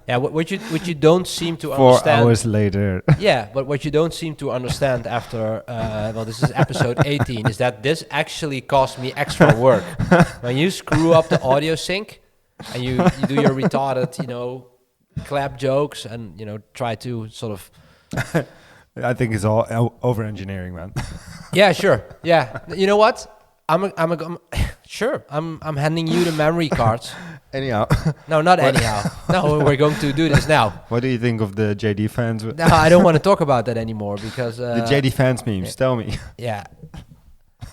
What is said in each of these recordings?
Yeah, what you don't seem to 4 understand. hours later. Yeah, but what you don't seem to understand after, this is episode 18, is that this actually cost me extra work. When you screw up the audio sync and you do your retarded, clap jokes and, try to sort of... I think it's all over engineering, man. Yeah, sure. Yeah. You know what? Sure. I'm handing you the memory cards. Anyhow. No, not anyhow. No, we're going to do this now. What do you think of the JD Vance? No, I don't want to talk about that anymore because... the JD Vance memes, tell me. Yeah.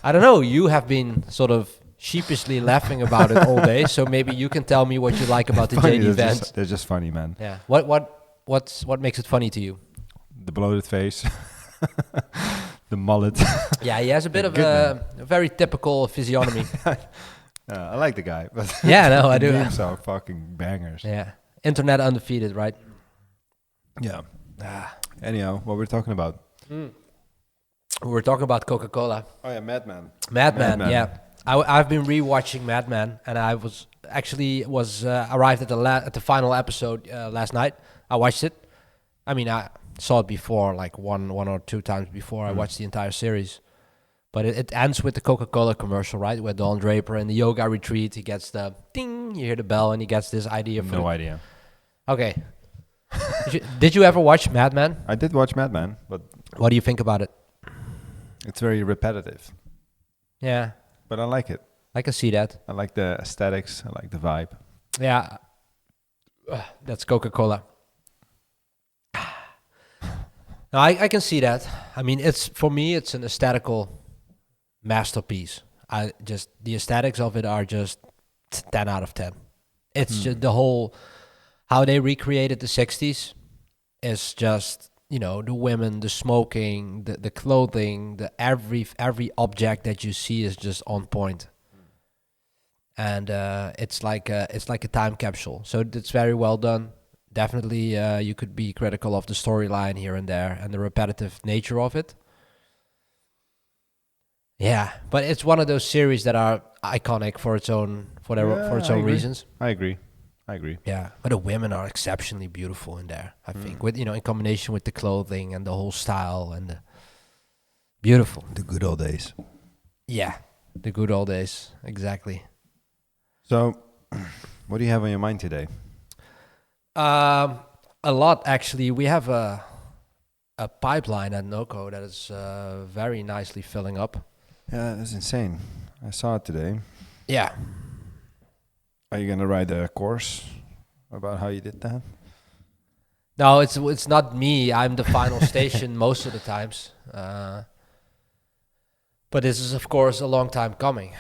I don't know. You have been sort of sheepishly laughing about it all day, so maybe you can tell me what you like about the Funny, JD Vance. they're just funny, man. Yeah. What makes it funny to you? The bloated face. The mullet. Yeah, he has a bit of Good a very typical physiognomy. I like the guy, but Yeah, no, I do. memes are fucking bangers. Yeah. Internet undefeated, right? Yeah. Anyhow, what we're talking about? We were talking about Coca-Cola. Oh yeah, Madman. Madman, yeah. I've been rewatching Madman, and I was arrived at the final episode last night. I watched it. I mean, I saw it before, like one or two times before I watched the entire series. But it ends with the Coca-Cola commercial, right? Where Don Draper in the yoga retreat, he gets the ding, you hear the bell, and he gets this idea. No idea. Okay. Did you ever watch Madman? I did watch Madman, but What do you think about it? it's very repetitive. Yeah, But I like it. I can see that. I like the aesthetics. I like the vibe. Yeah, that's Coca-Cola. No, I can see that. I mean, for me, it's an aesthetical masterpiece. The aesthetics of it are just 10 out of 10. It's just the whole, how they recreated the 60s is just, the women, the smoking, the clothing, every object that you see is just on point. And it's like a time capsule. So it's very well done. Definitely, you could be critical of the storyline here and there and the repetitive nature of it. Yeah, but it's one of those series that are iconic for its own reasons. I agree. Yeah, but the women are exceptionally beautiful in there. I think with in combination with the clothing and the whole style and beautiful. The good old days. Yeah, the good old days. Exactly. So, what do you have on your mind today? A lot actually. We have a pipeline at Noco that is very nicely filling up. Yeah, that's insane. I saw it today. Yeah. Are you gonna write a course about how you did that? No, it's not me. I'm the final station most of the times. But this is, of course, a long time coming.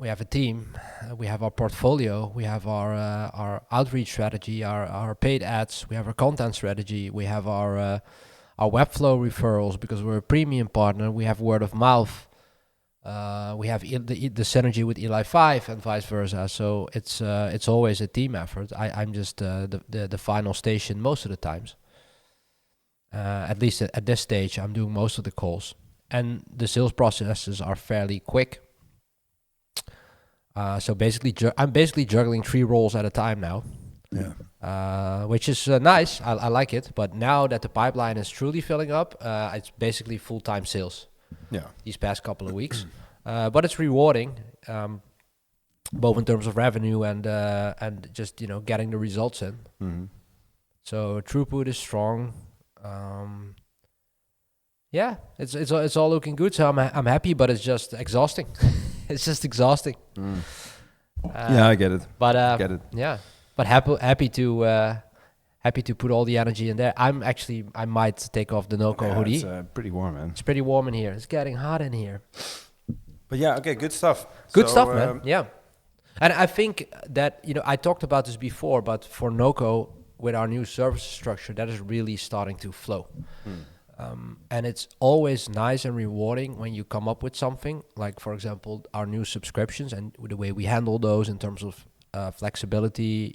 We have a team, we have our portfolio, we have our outreach strategy, our paid ads, we have our content strategy, we have our Webflow referrals because we're a premium partner, we have word of mouth, we have the synergy with Eli 5 and vice versa. So it's always a team effort. I'm just the final station most of the times. At least at this stage, I'm doing most of the calls, and the sales processes are fairly quick. So basically, I'm basically juggling 3 roles at a time now. Yeah. Which is nice. I like it. But now that the pipeline is truly filling up, it's basically full-time sales. Yeah. These past couple of weeks, but it's rewarding, both in terms of revenue and just getting the results in. Mm-hmm. So throughput is strong. Yeah, it's all looking good. So I'm happy, but it's just exhausting. It's just exhausting. Yeah, I get it. But Get it. yeah, but happy to put all the energy in there. I might take off the Noco hoodie. It's pretty warm, man. It's pretty warm in here. It's getting hot in here. But yeah, okay, good stuff. Good stuff, man. Yeah. And I think that, I talked about this before, but for Noco, with our new service structure, that is really starting to flow. And it's always nice and rewarding when you come up with something, like, for example, our new subscriptions and the way we handle those in terms of flexibility,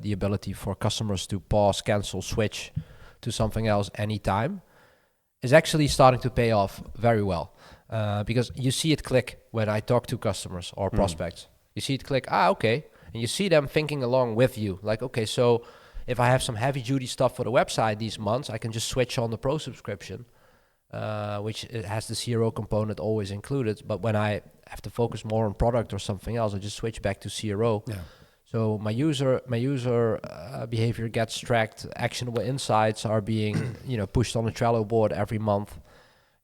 the ability for customers to pause, cancel, switch to something else anytime is actually starting to pay off very well. Because you see it click when I talk to customers or prospects. You see it click, okay. And you see them thinking along with you. Like, okay, so if I have some heavy duty stuff for the website these months, I can just switch on the pro subscription, which it has the CRO component always included. But when I have to focus more on product or something else, I just switch back to CRO. Yeah. So my user behavior gets tracked. Actionable insights are being pushed on the Trello board every month.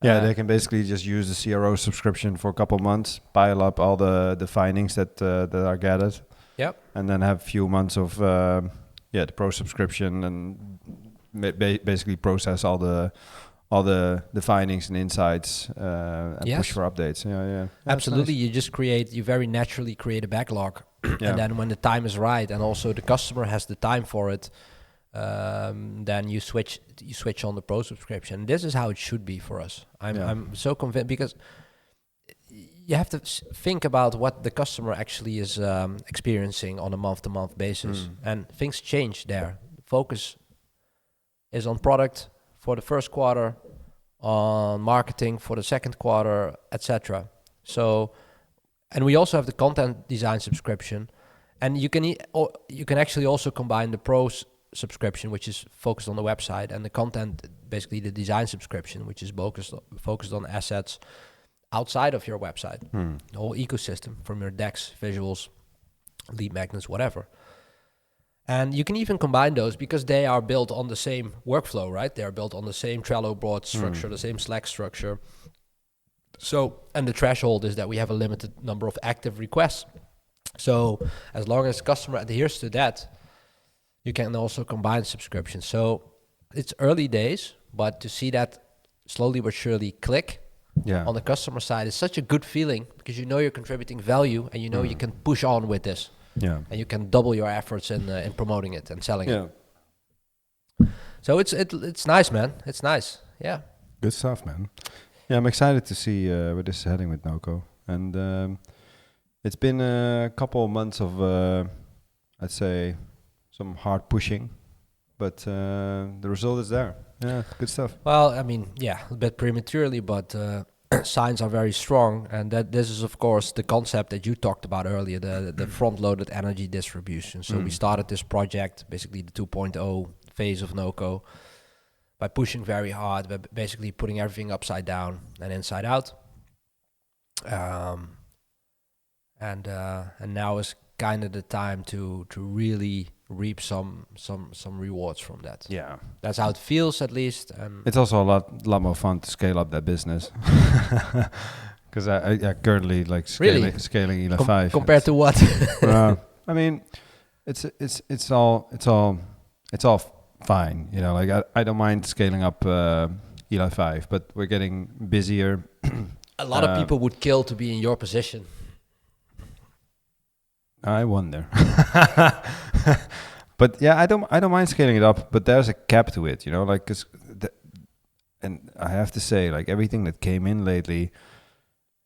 Yeah, they can basically just use the CRO subscription for a couple months, pile up all the findings that are gathered. Yep. And then have a few months of the pro subscription and basically process all the findings and insights and push for updates. Yeah. Absolutely. Nice. You very naturally create a backlog. Yeah. And then when the time is right and also the customer has the time for it, then you switch on the pro subscription. This is how it should be for us. I'm so convinced, because you have to think about what the customer actually is experiencing on a month-to-month basis, and things change there. Focus is on product for the first quarter, on marketing for the second quarter, etc. So, and we also have the content design subscription, and you can actually also combine the pro subscription, which is focused on the website, and the content, basically the design subscription, which is focused on assets outside of your website, the whole ecosystem, from your decks, visuals, lead magnets, whatever. And you can even combine those because they are built on the same workflow, right? They are built on the same Trello board structure, the same Slack structure. So, and the threshold is that we have a limited number of active requests. So as long as customer adheres to that, you can also combine subscriptions. So it's early days, but to see that slowly but surely click on the customer side is such a good feeling, because you're contributing value, and you can push on with this. Yeah. And you can double your efforts in promoting it and selling it. So it's nice, man. It's nice. Yeah. Good stuff, man. Yeah, I'm excited to see where this is heading with Noco. And it's been a couple of months of, I'd say, some hard pushing, but the result is there. Yeah, good stuff. Well, I mean, a bit prematurely, but signs are very strong, and that this is, of course, the concept that you talked about earlier, the front-loaded energy distribution. So we started this project, basically the 2.0 phase of Noco, by pushing very hard, by basically putting everything upside down and inside out. And now is kind of the time to really reap some rewards from that. Yeah, that's how it feels, at least. And it's also a lot more fun to scale up that business, because I currently like scaling ELA5 compared to what? I mean, it's all fine. Like I don't mind scaling up ELA5, but we're getting busier. A lot of people would kill to be in your position. I wonder. But yeah, I don't mind scaling it up, but there's a cap to it, like, and I have to say, like, everything that came in lately,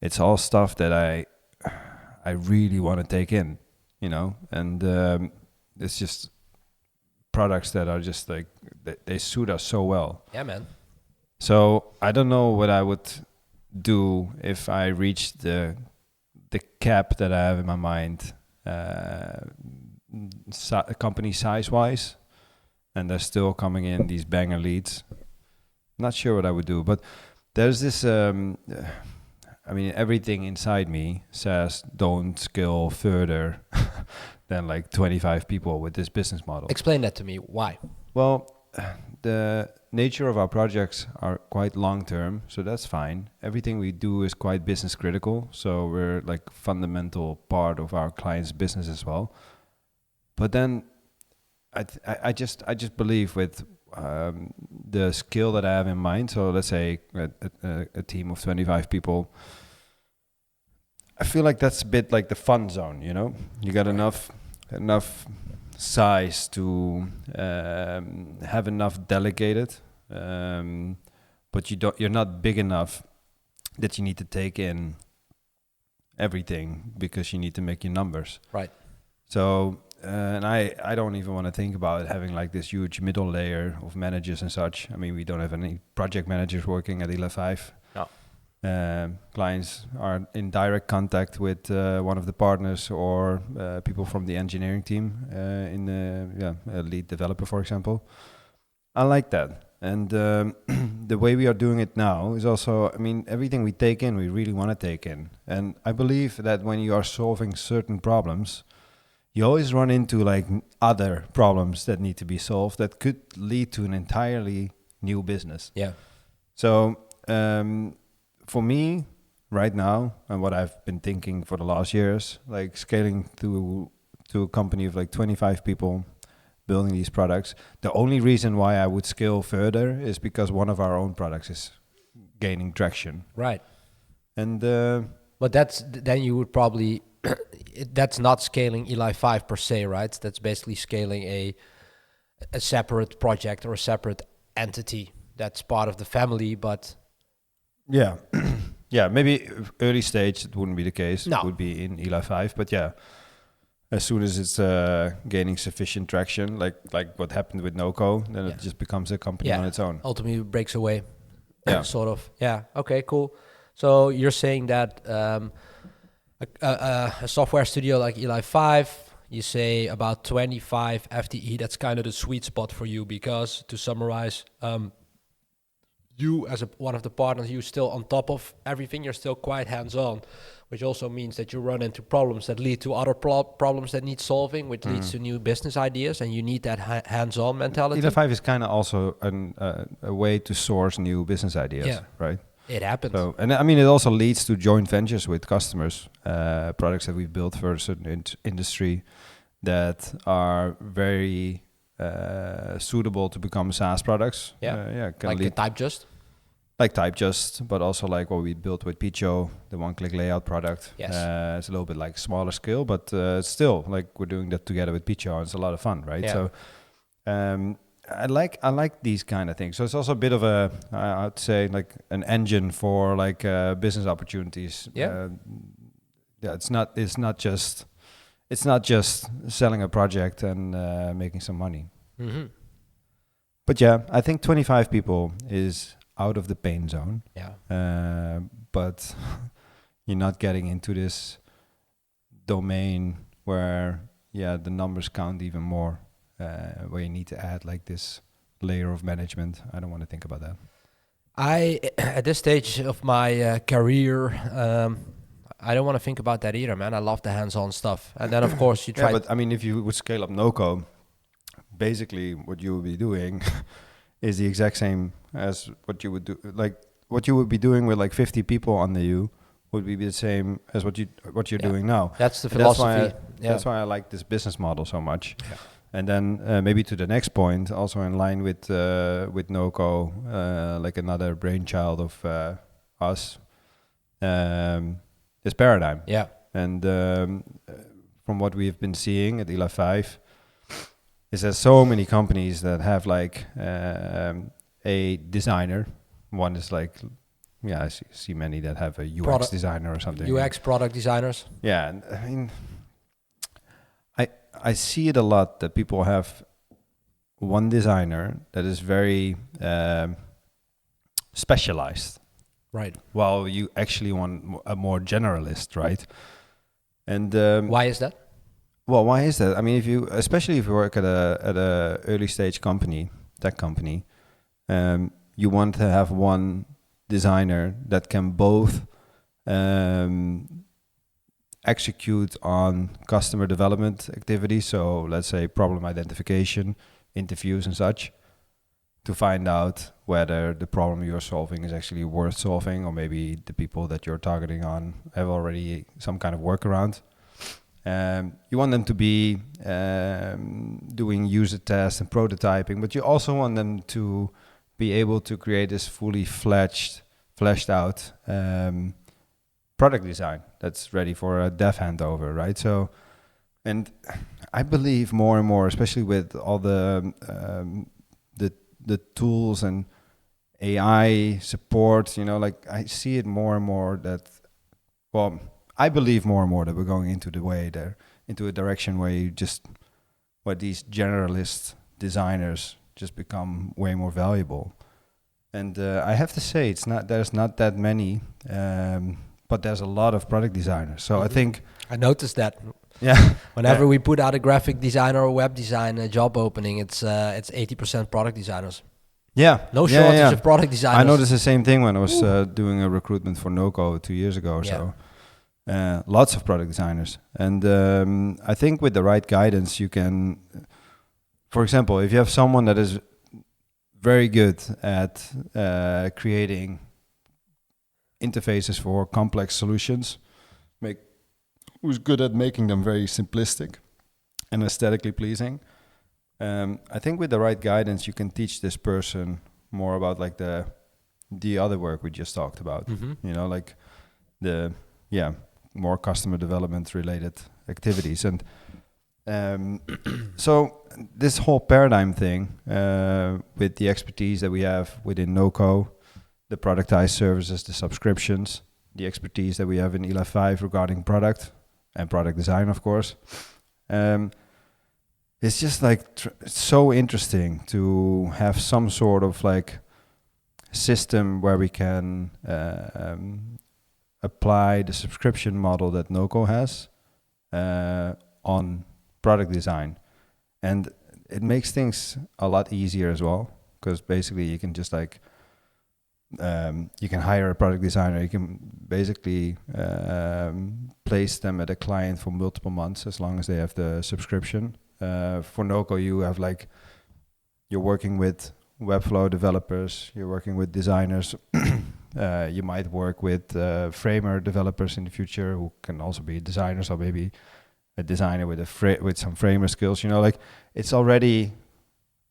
it's all stuff that I really want to take in, and it's just products that are just like, they suit us so well. Yeah, man. So I don't know what I would do if I reached the cap that I have in my mind, company size-wise, and they're still coming in these banger leads. Not sure what I would do, but there's this, everything inside me says don't scale further than like 25 people with this business model. Explain that to me. Why? Well, the nature of our projects are quite long-term, so that's fine. Everything we do is quite business critical, so we're like fundamental part of our client's business as well. But then I just believe with the skill that I have in mind, so let's say a team of 25 people, I feel like that's a bit like the fun zone, You got enough size to have enough delegated, but you're not big enough that you need to take in everything because you need to make your numbers. Right. So and I don't even want to think about having like this huge middle layer of managers and such. I mean, we don't have any project managers working at ELA5. No. Clients are in direct contact with one of the partners or people from the engineering team a lead developer, for example. I like that. And the way we are doing it now is also, I mean, everything we take in, we really want to take in. And I believe that when you are solving certain problems, you always run into like other problems that need to be solved that could lead to an entirely new business. Yeah. So for me right now, and what I've been thinking for the last years, like scaling to a company of like 25 people, building these products. The only reason why I would scale further is because one of our own products is gaining traction. Right. And but then you would probably that's not scaling Eli 5 per se, right? That's basically scaling a separate project or a separate entity that's part of the family, but yeah. Yeah, maybe early stage it wouldn't be the case. No. It would be in Eli 5, but yeah. As soon as it's gaining sufficient traction, like what happened with Noco, then it just becomes a company on its own. Ultimately breaks away. Yeah. Sort of. Yeah. Okay, cool. So you're saying that a software studio like Eli 5, you say about 25 FTE, that's kind of the sweet spot for you, because to summarize, you as one of the partners, you're still on top of everything, you're still quite hands-on, which also means that you run into problems that lead to other problems that need solving, which leads to new business ideas, and you need that hands-on mentality. Eli 5 is kind of also a way to source new business ideas, right? It happens. So, and I mean, it also leads to joint ventures with customers, products that we've built for a certain industry that are very suitable to become SaaS products. Like the TypeJust. Like TypeJust, but also like what we built with Picho, the one-click layout product. Yes. It's a little bit like smaller scale, but still, like we're doing that together with Picho, and it's a lot of fun, right? Yeah. So I like these kind of things. So it's also a bit of a, I'd say, like an engine for like business opportunities. Yeah. It's not just selling a project and making some money. Mm-hmm. But yeah, I think 25 people is out of the pain zone. Yeah. But you're not getting into this domain where the numbers count even more, where you need to add like this layer of management. I don't want to think about that. At this stage of my career, I don't want to think about that either, man. I love the hands-on stuff. And then of course you try. Yeah, but I mean, if you would scale up Noco, basically what you would be doing is the exact same as what you would do. Like what you would be doing with like 50 people under you would be the same as what you're doing now. That's the philosophy. That's why I like this business model so much. Yeah. And then maybe to the next point, also in line with Noco, like another brainchild of us, is Paradigm. Yeah. And from what we've been seeing at Eli 5, is there's so many companies that have like a designer. One is like, I see many that have a UX designer or something. UX product designers. Yeah, and I mean, I see it a lot that people have one designer that is very specialized. Right. While you actually want a more generalist, right? And why is that? Well, why is that? I mean, especially if you work at a early stage company, tech company, you want to have one designer that can both execute on customer development activities. So let's say problem identification, interviews and such, to find out whether the problem you're solving is actually worth solving, or maybe the people that you're targeting on have already some kind of workaround. You want them to be doing user tests and prototyping, but you also want them to be able to create this fully fleshed out product design that's ready for a dev handover, right? So, and I believe more and more, especially with all the tools and AI support, like I see it more and more that, well, I believe more and more that we're going into a direction where these generalist designers just become way more valuable. And I have to say, there's not that many, but there's a lot of product designers. So I think I noticed that. yeah, Whenever we put out a graphic designer or web design job opening, it's 80% product designers. No shortage of product designers. I noticed the same thing when I was doing a recruitment for Noco 2 years ago or so. Lots of product designers. And I think with the right guidance, you can, for example, if you have someone that is very good at creating interfaces for complex solutions, who's good at making them very simplistic and aesthetically pleasing, I think with the right guidance, you can teach this person more about like the other work we just talked about. You know, like the more customer development related activities. And so this whole paradigm thing with the expertise that we have within Noco, the productized services, the subscriptions, the expertise that we have in Eli 5 regarding product and product design, of course. It's just like it's so interesting to have some sort of like system where we can apply the subscription model that Noco has on product design. And it makes things a lot easier as well, because basically you can just like you can hire a product designer. You can basically place them at a client for multiple months as long as they have the subscription. For Noco, you have like you're working with Webflow developers, you're working with designers. You might work with framer developers in the future who can also be designers, or maybe a designer with with some framer skills. You know, like it's already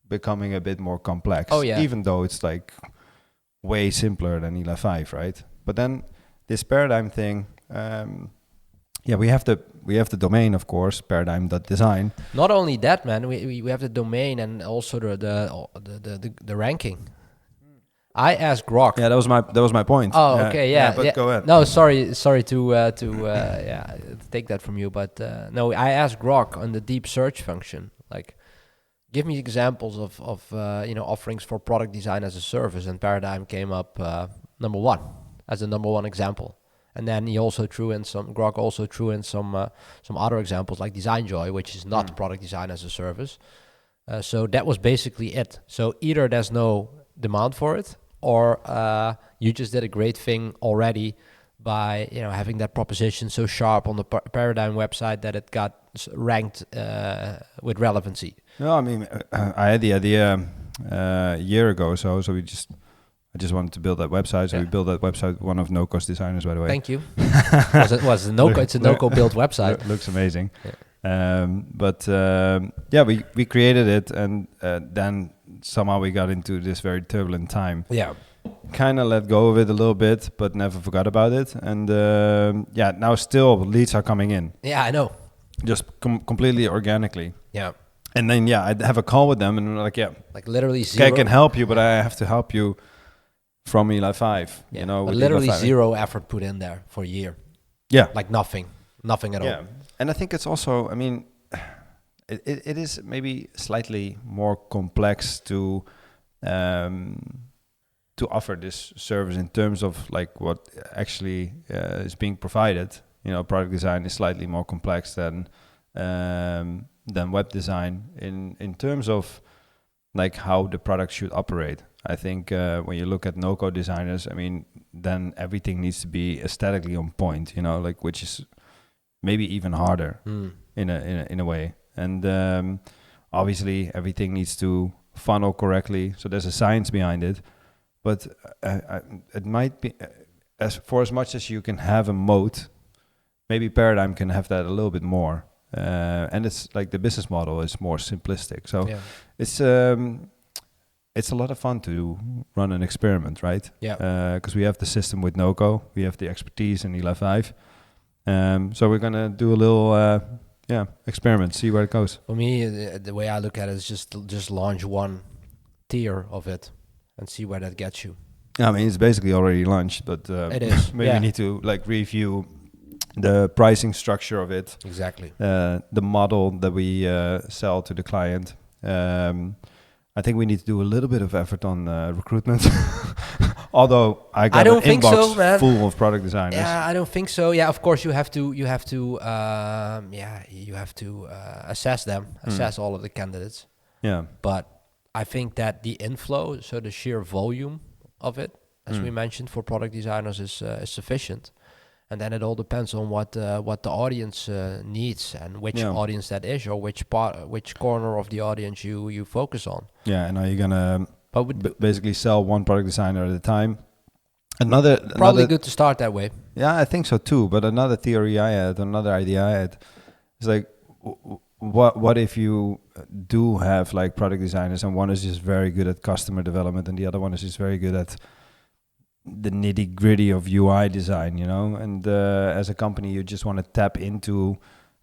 becoming a bit more complex. Oh yeah. Even though it's like way simpler than Eli 5, right? But then this paradigm thing, we have the domain, of course, paradigm.design. Not only that, man, we have the domain and also the ranking. I asked Grok. Yeah, that was my point. Oh, okay, yeah. But go ahead. No, sorry to take that from you, but no, I asked Grok on the deep search function, like, give me examples of offerings for product design as a service, and Paradigm came up number one example. And then Grok also threw in some other examples like Design Joy, which is not product design as a service. So that was basically it. So either there's no demand for it, or you just did a great thing already by having that proposition so sharp on the Paradigm website that it got ranked with relevancy. No, I mean, I had the idea a year ago or so I just wanted to build that website. So we built that website, one of Noco's designers, by the way. Thank you. It's a Noco built website. Looks amazing. Yeah. We created it, and then somehow we got into this very turbulent time. Yeah. Kind of let go of it a little bit, but never forgot about it. And now still leads are coming in. Yeah, I know. Just completely organically. Yeah. And then, I'd have a call with them, and I'm like, like literally zero. Okay, I can help you, but I have to help you from Eli 5. Yeah. But literally zero effort put in there for a year. Yeah. Like nothing at all. Yeah. And I think it's also, I mean, it is maybe slightly more complex to offer this service in terms of like what actually is being provided. Product design is slightly more complex than web design in terms of like how the product should operate. I think when you look at Noco designers, I mean, then everything needs to be aesthetically on point, like which is maybe even harder in a way. And obviously everything needs to funnel correctly. So there's a science behind it, but it might be as much as you can have a moat, maybe Paradigm can have that a little bit more. And it's like the business model is more simplistic. So it's a lot of fun to run an experiment, right? Yeah. Because we have the system with Noco, we have the expertise in Eli 5. So we're gonna do a little experiment, see where it goes. For me, the way I look at it is just launch one tier of it and see where that gets you. I mean, it's basically already launched, but it is. maybe we need to like review the pricing structure of it. Exactly. The model that we sell to the client. I think we need to do a little bit of effort on recruitment. Although I got don't an think inbox so, man. full of product designers. Yeah, I don't think so. Yeah, of course you have to assess them, assess all of the candidates. Yeah. But I think that the inflow, so the sheer volume of it, as we mentioned, for product designers is sufficient. And then it all depends on what the audience needs and which audience that is, or which corner of the audience you focus on. Yeah, and are you gonna basically sell one product designer at a time? Another Good to start that way. Yeah, I think so too. But another theory I had, another idea I had, is like, what if you do have like product designers and one is just very good at customer development and the other one is just very good at the nitty gritty of UI design, you know? And as a company, you just want to tap into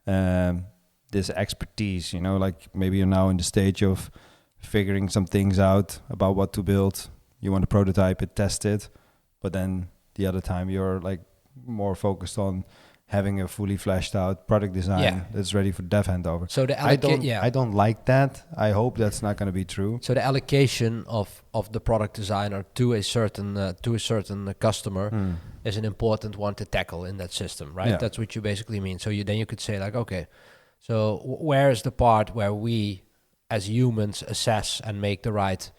this expertise, you know, like maybe you're now in the stage of figuring some things out about what to build. You want to prototype it, test it, but then the other time you're like more focused on having a fully fleshed out product design that's ready for dev handover. So I don't like that. I hope that's not going to be true. So the allocation of the product designer to a certain customer is an important one to tackle in that system, right? Yeah. That's what you basically mean. So you could say like, okay, so where is the part where we as humans assess and make the right,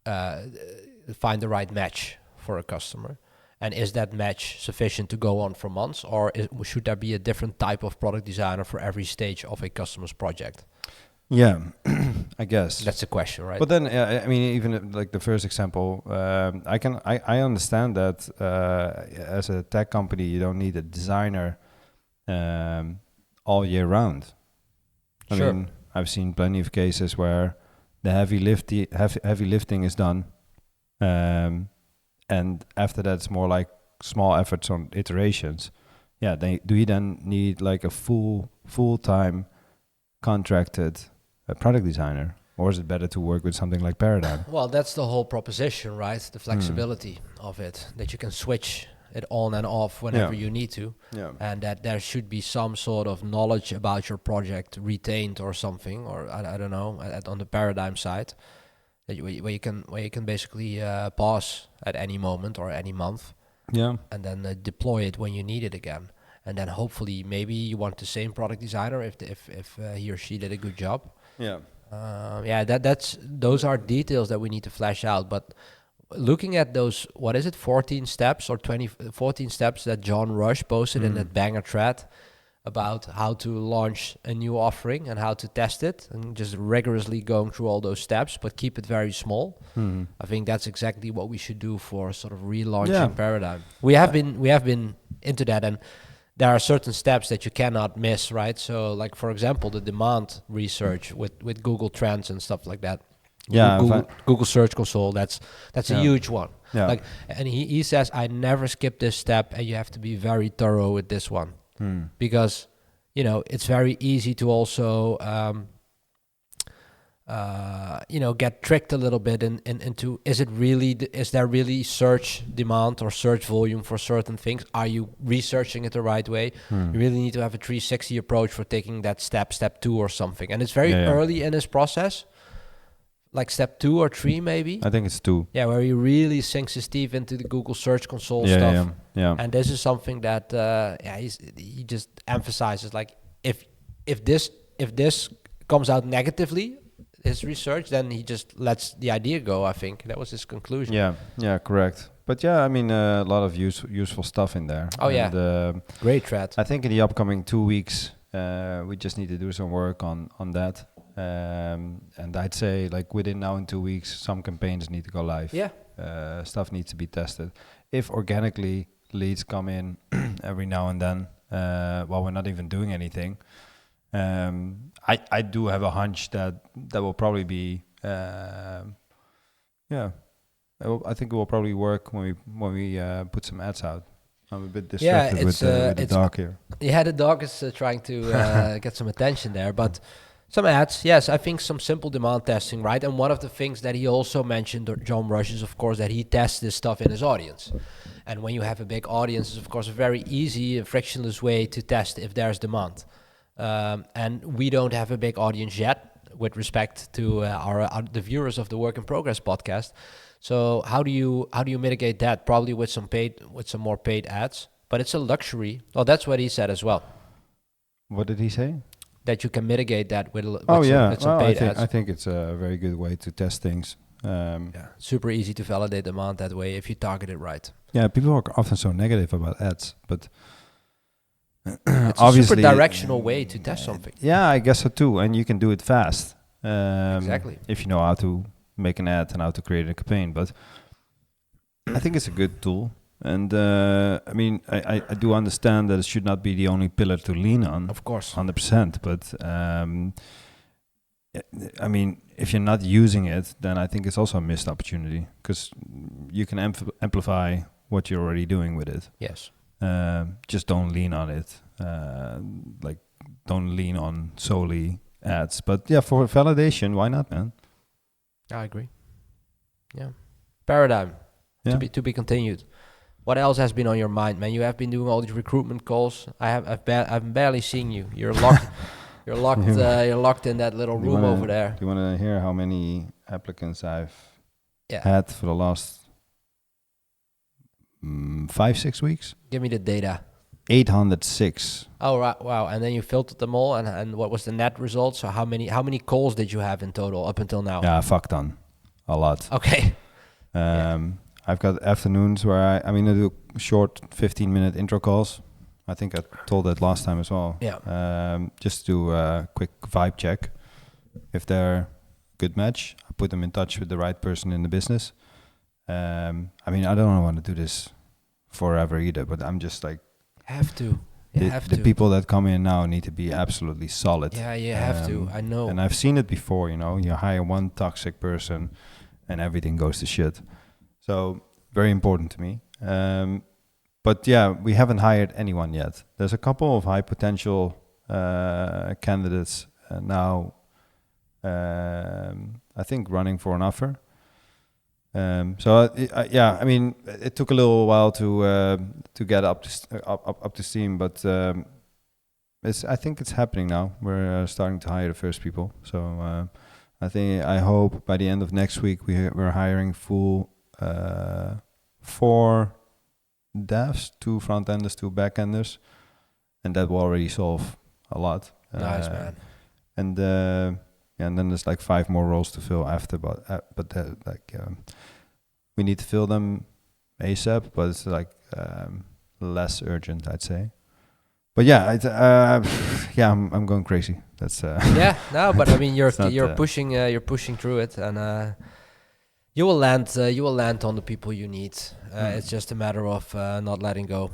find the right match for a customer? And is that match sufficient to go on for months, or should there be a different type of product designer for every stage of a customer's project? Yeah, I guess that's the question, right? But then, I mean, even like the first example, I understand that as a tech company, you don't need a designer all year round. I mean, I've seen plenty of cases where the heavy lifting is done. And after that, it's more like small efforts on iterations. Yeah, do you then need like a full-time contracted product designer? Or is it better to work with something like Paradigm? Well, that's the whole proposition, right? The flexibility of it, that you can switch it on and off whenever you need to. Yeah. And that there should be some sort of knowledge about your project retained or something, or I don't know, on the Paradigm side. Where you can basically pause at any moment or any month, and then deploy it when you need it again, and then hopefully maybe you want the same product designer if he or she did a good job. Those are details that we need to flesh out. But looking at those, 14 steps or 14 steps that John Rush posted in that banger thread about how to launch a new offering and how to test it, and just rigorously going through all those steps, but keep it very small. I think that's exactly what we should do for sort of relaunching Paradigm. We have been into that, and there are certain steps that you cannot miss, right? So like, for example, the demand research with Google Trends and stuff like that. Google Search Console, that's a huge one. Like, and he says, I never skip this step, and you have to be very thorough with this one. Because, it's very easy to also, get tricked a little bit into, is there really search demand or search volume for certain things? Are you researching it the right way? You really need to have a 360 approach for taking that step 2 or something. And it's very early in this process. Like step 2 or 3, maybe. I think it's 2. Yeah, where he really sinks his teeth into the Google Search Console stuff. Yeah. And this is something that he just emphasizes. Like, if this comes out negatively, his research, then he just lets the idea go. I think that was his conclusion. Yeah, correct. But I mean, a lot of useful stuff in there. Oh, and, great thread. I think in the upcoming 2 weeks, we just need to do some work on that. And I'd say like within now and 2 weeks, some campaigns need to go live. Stuff needs to be tested. If organically leads come in every now and then, while we're not even doing anything, I do have a hunch that will probably be I think it will probably work when we put some ads out. I'm a bit distracted with the dog here. Yeah, the dog is trying to get some attention there, but some ads, yes. I think some simple demand testing, right? And one of the things that he also mentioned, John Rush, is of course that he tests this stuff in his audience. And when you have a big audience, it's of course a very easy and frictionless way to test if there's demand. And we don't have a big audience yet. with respect to the viewers of the Work in Progress podcast. So how do you mitigate that? Probably with some more paid ads, but it's a luxury. Well, that's what he said as well. What did he say? That you can mitigate that with some paid ads. I think it's a very good way to test things. Super easy to validate demand that way if you target it right. Yeah, people are often so negative about ads, but it's obviously a super directional way to test something. Yeah, I guess so too, and you can do it fast. Exactly. If you know how to make an ad and how to create a campaign, but I think it's a good tool. And I mean, I do understand that it should not be the only pillar to lean on. Of course. 100%. But I mean, if you're not using it, then I think it's also a missed opportunity because you can amplify what you're already doing with it. Yes. Just don't lean on it. Like, don't lean on solely ads. But yeah, for validation, why not, man? I agree. Yeah. Paradigm. Yeah. To be continued. What else has been on your mind, man? You have been doing all these recruitment calls. I've barely seen you. You're locked. You're locked in that little room over there. Do you want to hear how many applicants I've Yeah. had for the last 5-6 weeks? Give me the data. 806. Oh, right. Wow. And then you filtered them all, and what was the net result? So how many calls did you have in total up until now? Yeah, fuck ton. A lot. Okay. I've got afternoons where I do short 15-minute intro calls. I think I told that last time as well. Yeah. Just do a quick vibe check. If they're a good match, I put them in touch with the right person in the business. I mean, I don't want to do this forever either, but I'm just like... Have to. The people that come in now need to be absolutely solid. Yeah, you have to. I know. And I've seen it before, you hire one toxic person and everything goes to shit. So very important to me. But yeah, we haven't hired anyone yet. There's a couple of high potential candidates now, I think, running for an offer. I mean, it took a little while to get up to steam, but I think it's happening now. We're starting to hire the first people. So I hope by the end of next week we're hiring full 4 devs, 2 front-enders, 2 back-enders, and that will already solve a lot. Nice, man. And then there's like 5 more roles to fill after, but we need to fill them ASAP, but it's like less urgent, I'd say. But yeah, I'm going crazy. That's but I mean, you're pushing through it, and you will land on the people you need. It's just a matter of not letting go,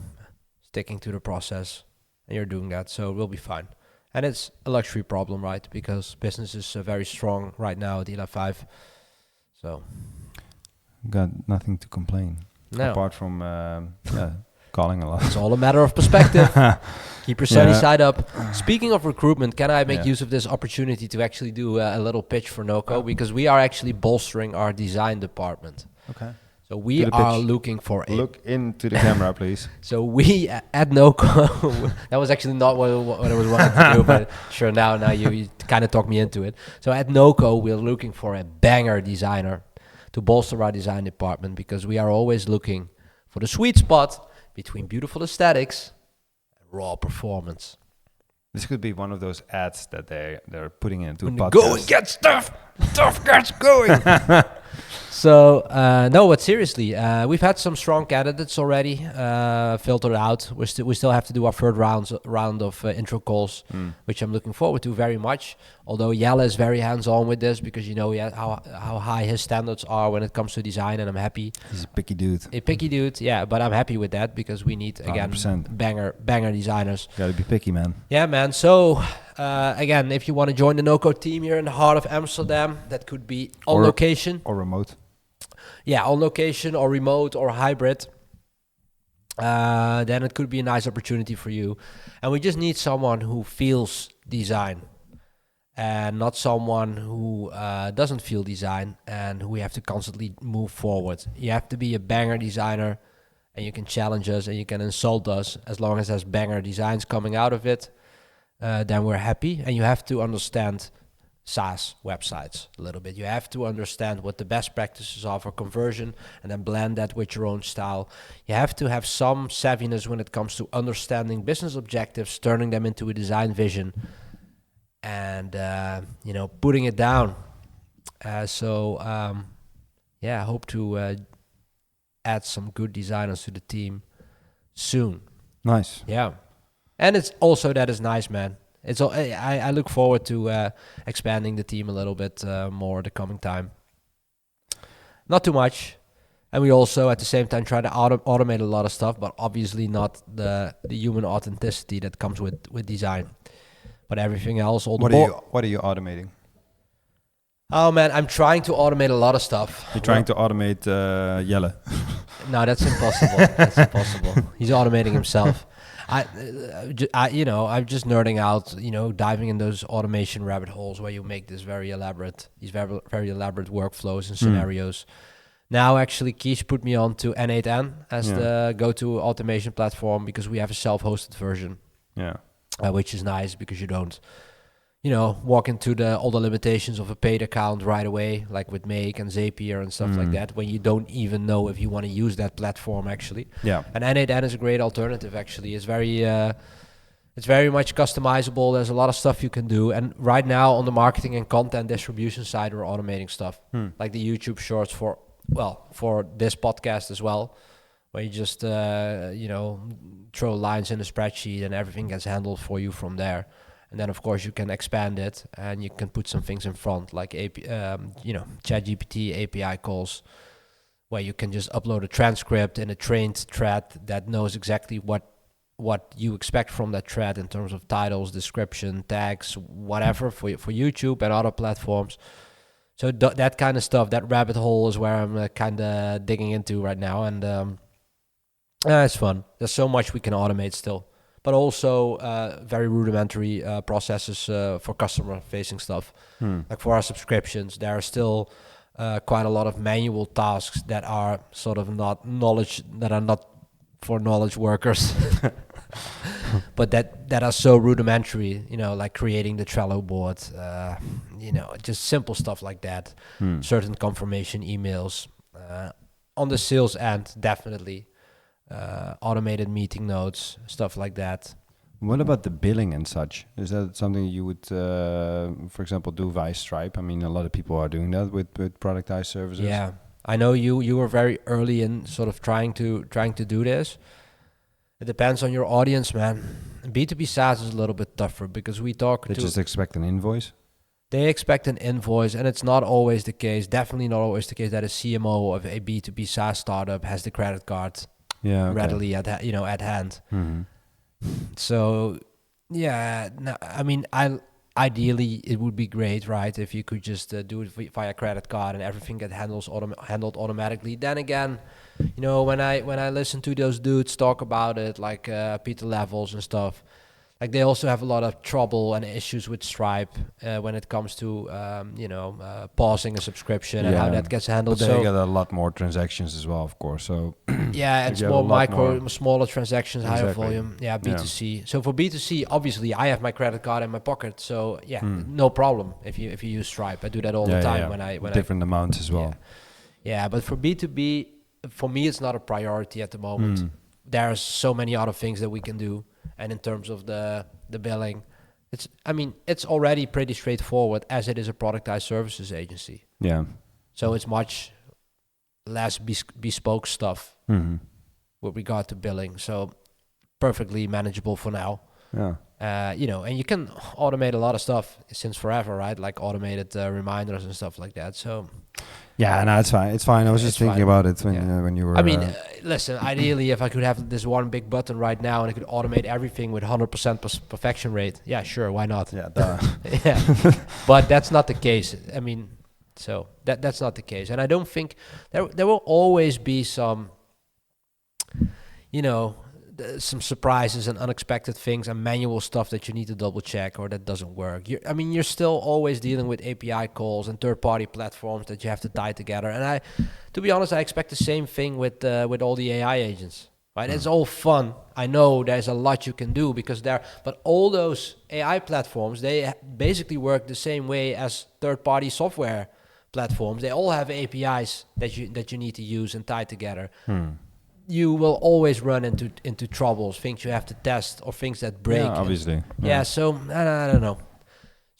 sticking to the process, and you're doing that, so we'll be fine. And it's a luxury problem, right? Because business is very strong right now at ELA5. So got nothing to complain apart from calling a lot. It's all a matter of perspective. Keep your sunny side up. Speaking of recruitment, can I make use of this opportunity to actually do a little pitch for Noco? Because we are actually bolstering our design department. Okay. So we are looking for Look into the camera, please. So we at Noco, that was actually not what I was wanting to do, but sure, now you kind of talked me into it. So at Noco, we're looking for a banger designer to bolster our design department, because we are always looking for the sweet spot between beautiful aesthetics and raw performance. This could be one of those ads that they're putting into a podcast. Go and get stuff gets going. So, no, but seriously, we've had some strong candidates already filtered out. We still have to do our third round of intro calls, which I'm looking forward to very much. Although Jelle is very hands-on with this, because how high his standards are when it comes to design, and I'm happy. He's a picky dude. Yeah, but I'm happy with that, because we need, again, 100%. banger designers. Gotta be picky, man. Yeah, man. So, again, if you want to join the Noco team here in the heart of Amsterdam, that could be on location. Or remote. Yeah, on location or remote or hybrid. Then it could be a nice opportunity for you. And we just need someone who feels design, and not someone who doesn't feel design and who we have to constantly move forward. You have to be a banger designer, and you can challenge us and you can insult us. As long as there's banger designs coming out of it, then we're happy. And you have to understand SaaS websites a little bit. You have to understand what the best practices are for conversion and then blend that with your own style. You have to have some savviness when it comes to understanding business objectives, turning them into a design vision, and putting it down. I hope to add some good designers to the team soon. Nice. Yeah, and it's also that is nice, man. It's all, I look forward to expanding the team a little bit more the coming time. Not too much, and we also at the same time try to automate a lot of stuff, but obviously not the human authenticity that comes with design. But everything else, What are you automating? Oh man, I'm trying to automate a lot of stuff. You're trying to automate Jelle. No, that's impossible. That's impossible. He's automating himself. I'm just nerding out, diving in those automation rabbit holes where you make these very elaborate workflows and scenarios. Now, actually, Keish put me on to N8N as the go-to automation platform because we have a self-hosted version. Yeah. Which is nice because you don't, walk into all the limitations of a paid account right away, like with Make and Zapier and stuff like that, when you don't even know if you want to use that platform actually. Yeah. And N8N is a great alternative actually. It's very much customizable. There's a lot of stuff you can do. And right now on the marketing and content distribution side, we're automating stuff like the YouTube shorts for this podcast as well, where you just, throw lines in a spreadsheet and everything gets handled for you from there. And then, of course, you can expand it and you can put some things in front, like ChatGPT API calls, where you can just upload a transcript in a trained thread that knows exactly what you expect from that thread in terms of titles, description, tags, whatever for YouTube and other platforms. So that kind of stuff, that rabbit hole is where I'm kind of digging into right now. And it's fun. There's so much we can automate still. But also very rudimentary processes for customer-facing stuff. Like for our subscriptions, there are still quite a lot of manual tasks that are sort of not for knowledge workers, but that are so rudimentary. Like creating the Trello board. Just simple stuff like that. Certain confirmation emails. On the sales end, definitely. Automated meeting notes, stuff like that. What about the billing and such? Is that something you would, for example, do via Stripe? I mean, a lot of people are doing that with productized services. Yeah, I know you were very early in sort of trying to do this. It depends on your audience, man. B2B SaaS is a little bit tougher because we talk They just expect an invoice? They expect an invoice, and it's not always the case, definitely not always the case that a CMO of a B2B SaaS startup has the credit card readily at hand. So ideally it would be great, right, if you could just do it via credit card and everything get handled automatically. Then again, when I listen to those dudes talk about it, like Peter Levels and stuff, like they also have a lot of trouble and issues with Stripe when it comes to pausing a subscription and how that gets handled. But they get a lot more transactions as well, of course. So it's more smaller transactions, higher volume. Yeah, B2C. So for B2C, obviously, I have my credit card in my pocket. So no problem if you use Stripe. I do that all the time when different amounts as well. Yeah, but for B2B, for me, it's not a priority at the moment. There's so many other things that we can do. And in terms of the billing, it's already pretty straightforward as it is a productized services agency. Yeah. So it's much less bespoke stuff with regard to billing. So perfectly manageable for now. Yeah. And you can automate a lot of stuff since forever, right? Like automated reminders and stuff like that. So. Yeah, no, it's fine. It's fine. I was just thinking about it when you were... listen, ideally, if I could have this one big button right now and I could automate everything with 100% perfection rate, yeah, sure, why not? Yeah, yeah. But that's not the case. So that's not the case. And I don't think... There will always be some, some surprises and unexpected things and manual stuff that you need to double check or that doesn't work. You're still always dealing with API calls and third-party platforms that you have to tie together. And to be honest, I expect the same thing with all the AI agents. right? It's all fun. I know there's a lot you can do because but all those AI platforms, they basically work the same way as third-party software platforms. They all have APIs that you need to use and tie together. You will always run into troubles, things you have to test or things that break. Yeah, obviously. So I don't know.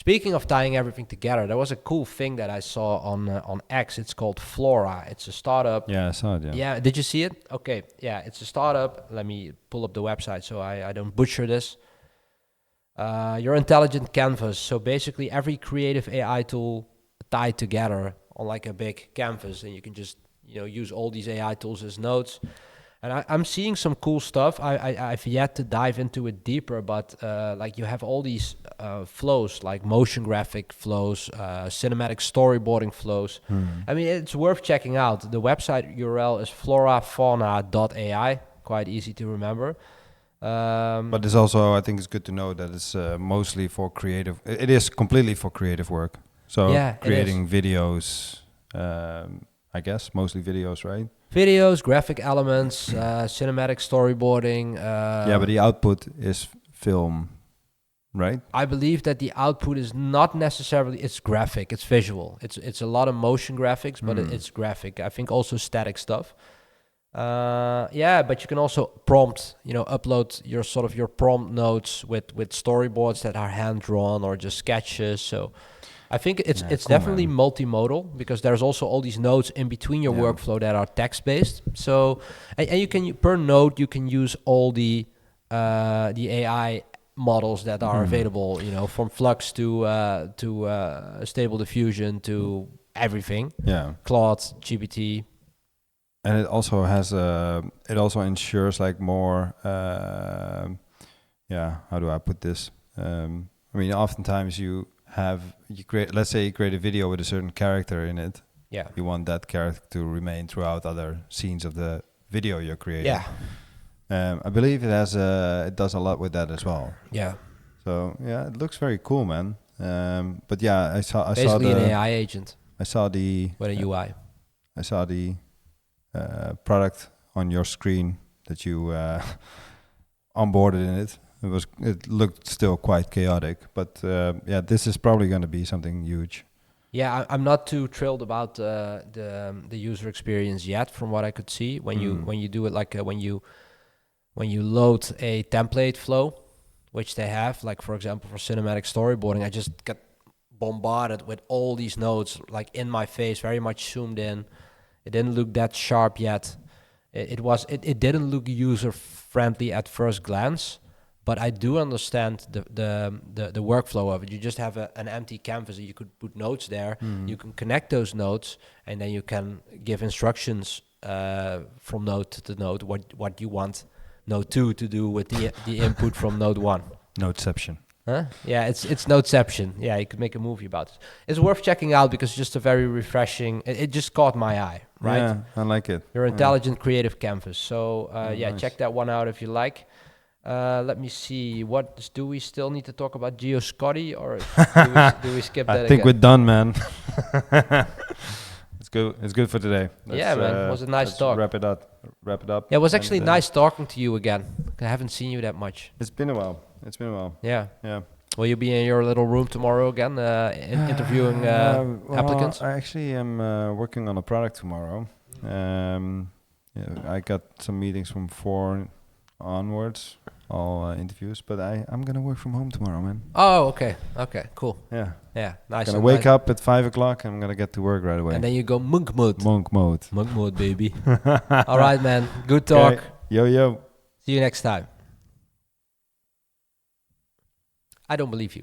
Speaking of tying everything together, there was a cool thing that I saw on X. It's called Flora. It's a startup. Yeah, I saw it. Yeah, did you see it? Okay, yeah, it's a startup. Let me pull up the website so I don't butcher this. Your intelligent canvas. So basically every creative AI tool tied together on like a big canvas, and you can just use all these AI tools as nodes. And I'm seeing some cool stuff. I've yet to dive into it deeper, but like you have all these flows, like motion graphic flows, cinematic storyboarding flows. I mean, it's worth checking out. The website URL is florafauna.ai, quite easy to remember. But it's also, I think it's good to know that it's mostly for creative. It is completely for creative work. So creating videos, I guess, mostly videos, right? Videos, graphic elements, cinematic storyboarding. But the output is film, right? I believe that the output is not necessarily, it's graphic, it's visual. It's a lot of motion graphics, but it's graphic. I think also static stuff. But you can also prompt, upload your prompt notes with storyboards that are hand-drawn or just sketches. So I think it's cool, definitely multimodal because there's also all these nodes in between your workflow that are text-based. So, and you can, per node, you can use all the AI models that are available, from Flux to Stable Diffusion to everything. Yeah. Claude, GPT. And it also has it also ensures like more, how do I put this? I mean, oftentimes you create a video with a certain character in it. Yeah. You want that character to remain throughout other scenes of the video you're creating. Yeah. I believe it does a lot with that as well. Yeah. So yeah, it looks very cool, man. But yeah, I saw basically an AI agent. I saw the with a UI. I saw the product on your screen that you onboarded in it. It looked still quite chaotic, but this is probably going to be something huge. Yeah, I'm not too thrilled about the user experience yet, from what I could see. When you do it, like when you load a template flow, which they have, like for example for cinematic storyboarding, I just got bombarded with all these nodes, like in my face, very much zoomed in. It didn't look that sharp yet. It didn't look user friendly at first glance. But I do understand the workflow of it. You just have an empty canvas, and you could put nodes there. You can connect those nodes, and then you can give instructions from node to node what you want node 2 to do with the input from node 1. Nodeception. Huh? Yeah, it's Nodeception. Yeah, you could make a movie about it. It's worth checking out because it's just a very refreshing. It just caught my eye, right? Yeah, I like it. Your intelligent creative canvas. So nice. Check that one out if you like. Let me see. Do we still need to talk about Geoscotty, or do we skip that? I think again? we're done, man. It's good. It's good for today. Man. It was a nice talk. Wrap it up. Yeah, it was actually nice talking to you again. I haven't seen you that much. It's been a while. Yeah. Yeah. Will you be in your little room tomorrow again, interviewing applicants? I actually am working on a product tomorrow. I got some meetings from 4 onwards, all interviews, but I'm gonna work from home tomorrow, man. Oh, okay, cool. Yeah, nice. Gonna wake up at 5 o'clock. I'm gonna get to work right away. And then you go monk mode. Monk mode, baby. All right, man. Good talk. Okay. Yo. See you next time. I don't believe you.